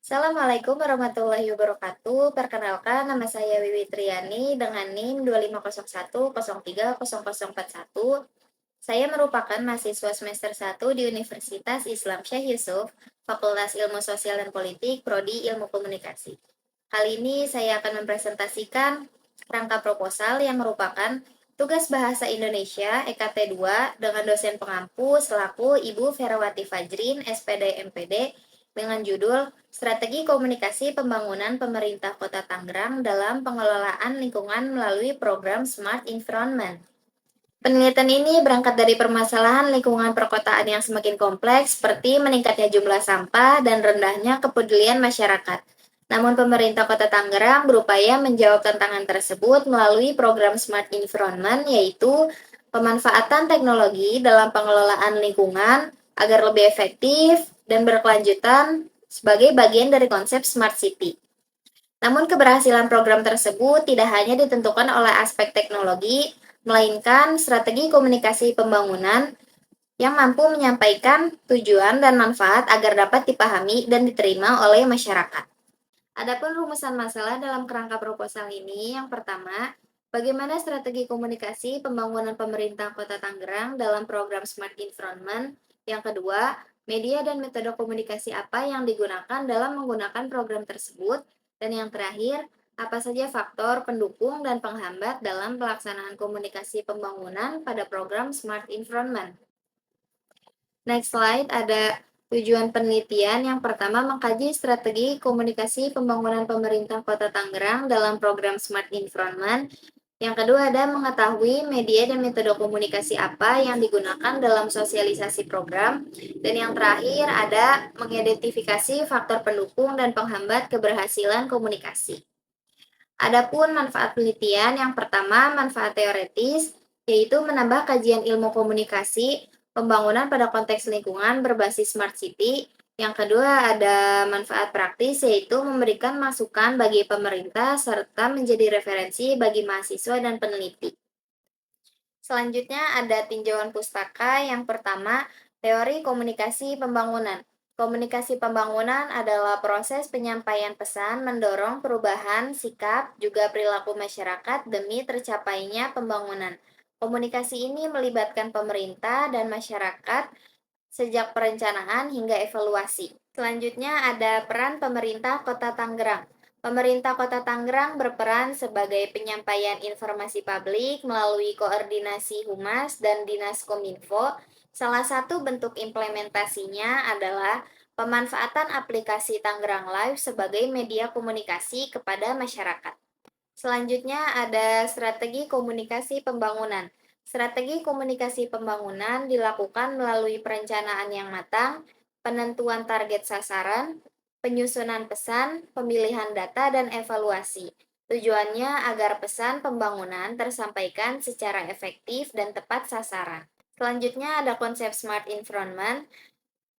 Assalamualaikum warahmatullahi wabarakatuh. Perkenalkan, nama saya Wiwi Triani dengan NIM 2501030041. Saya merupakan mahasiswa semester 1 di Universitas Islam Syekh Yusuf, Fakultas Ilmu Sosial dan Politik, Prodi Ilmu Komunikasi. Kali ini saya akan mempresentasikan rangka proposal yang merupakan tugas bahasa Indonesia EKT 2 dengan dosen pengampu selaku Ibu Ferawati Fajrin, SPD MPD, dengan judul Strategi Komunikasi Pembangunan Pemerintah Kota Tangerang dalam Pengelolaan Lingkungan melalui Program Smart Environment. Penelitian ini berangkat dari permasalahan lingkungan perkotaan yang semakin kompleks, seperti meningkatnya jumlah sampah dan rendahnya kepedulian masyarakat. Namun pemerintah Kota Tangerang berupaya menjawab tantangan tersebut melalui program Smart Environment, yaitu pemanfaatan teknologi dalam pengelolaan lingkungan agar lebih efektif dan berkelanjutan sebagai bagian dari konsep Smart City. Namun keberhasilan program tersebut tidak hanya ditentukan oleh aspek teknologi, melainkan strategi komunikasi pembangunan yang mampu menyampaikan tujuan dan manfaat agar dapat dipahami dan diterima oleh masyarakat. Adapun rumusan masalah dalam kerangka proposal ini, yang pertama, bagaimana strategi komunikasi pembangunan pemerintah Kota Tangerang dalam program Smart Environment? Yang kedua, media dan metode komunikasi apa yang digunakan dalam menggunakan program tersebut? Dan yang terakhir, apa saja faktor pendukung dan penghambat dalam pelaksanaan komunikasi pembangunan pada program Smart Environment? Next slide ada tujuan penelitian. Yang pertama, mengkaji strategi komunikasi pembangunan pemerintah Kota Tangerang dalam program Smart Environment. Yang kedua ada mengetahui media dan metode komunikasi apa yang digunakan dalam sosialisasi program. Dan yang terakhir ada mengidentifikasi faktor pendukung dan penghambat keberhasilan komunikasi. Adapun manfaat penelitian, yang pertama manfaat teoretis, yaitu menambah kajian ilmu komunikasi, pembangunan pada konteks lingkungan berbasis smart city. Yang kedua ada manfaat praktis, yaitu memberikan masukan bagi pemerintah serta menjadi referensi bagi mahasiswa dan peneliti. Selanjutnya ada tinjauan pustaka. Yang pertama, teori komunikasi pembangunan. Komunikasi pembangunan adalah proses penyampaian pesan mendorong perubahan sikap juga perilaku masyarakat demi tercapainya pembangunan. Komunikasi ini melibatkan pemerintah dan masyarakat sejak perencanaan hingga evaluasi. Selanjutnya ada peran pemerintah Kota Tangerang. Pemerintah Kota Tangerang berperan sebagai penyampaian informasi publik melalui koordinasi Humas dan Dinas Kominfo. Salah satu bentuk implementasinya adalah pemanfaatan aplikasi Tangerang Live sebagai media komunikasi kepada masyarakat. Selanjutnya ada strategi komunikasi pembangunan. Strategi komunikasi pembangunan dilakukan melalui perencanaan yang matang, penentuan target sasaran, penyusunan pesan, pemilihan data, dan evaluasi. Tujuannya agar pesan pembangunan tersampaikan secara efektif dan tepat sasaran. Selanjutnya ada konsep Smart Environment.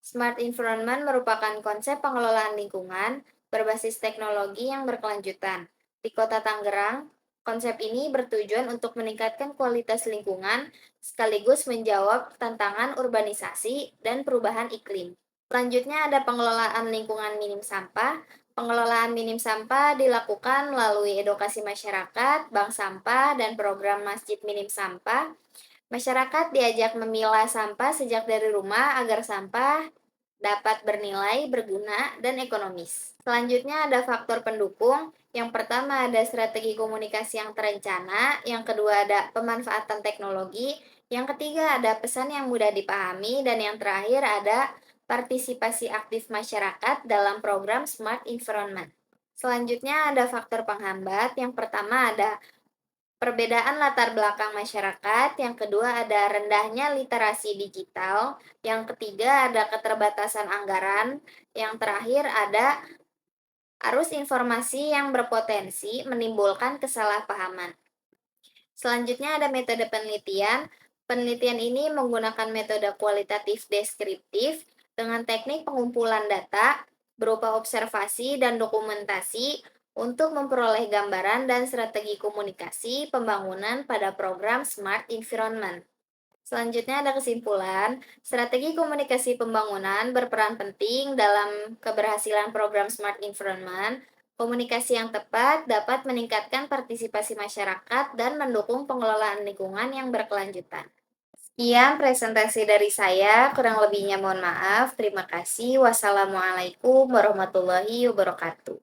Smart Environment merupakan konsep pengelolaan lingkungan berbasis teknologi yang berkelanjutan. Di Kota Tangerang, konsep ini bertujuan untuk meningkatkan kualitas lingkungan sekaligus menjawab tantangan urbanisasi dan perubahan iklim. Selanjutnya ada pengelolaan lingkungan minim sampah. Pengelolaan minim sampah dilakukan melalui edukasi masyarakat, bank sampah, dan program masjid minim sampah. Masyarakat diajak memilah sampah sejak dari rumah agar sampah dapat bernilai, berguna, dan ekonomis. Selanjutnya ada faktor pendukung. Yang pertama ada strategi komunikasi yang terencana, yang kedua ada pemanfaatan teknologi, yang ketiga ada pesan yang mudah dipahami, dan yang terakhir ada partisipasi aktif masyarakat dalam program Smart Environment. Selanjutnya ada faktor penghambat. Yang pertama ada perbedaan latar belakang masyarakat, yang kedua ada rendahnya literasi digital, yang ketiga ada keterbatasan anggaran, yang terakhir ada arus informasi yang berpotensi menimbulkan kesalahpahaman. Selanjutnya ada metode penelitian. Penelitian ini menggunakan metode kualitatif deskriptif dengan teknik pengumpulan data berupa observasi dan dokumentasi untuk memperoleh gambaran dan strategi komunikasi pembangunan pada program Smart Environment. Selanjutnya ada kesimpulan, strategi komunikasi pembangunan berperan penting dalam keberhasilan program Smart Environment. Komunikasi yang tepat dapat meningkatkan partisipasi masyarakat dan mendukung pengelolaan lingkungan yang berkelanjutan. Sekian presentasi dari saya, kurang lebihnya mohon maaf. Terima kasih. Wassalamualaikum warahmatullahi wabarakatuh.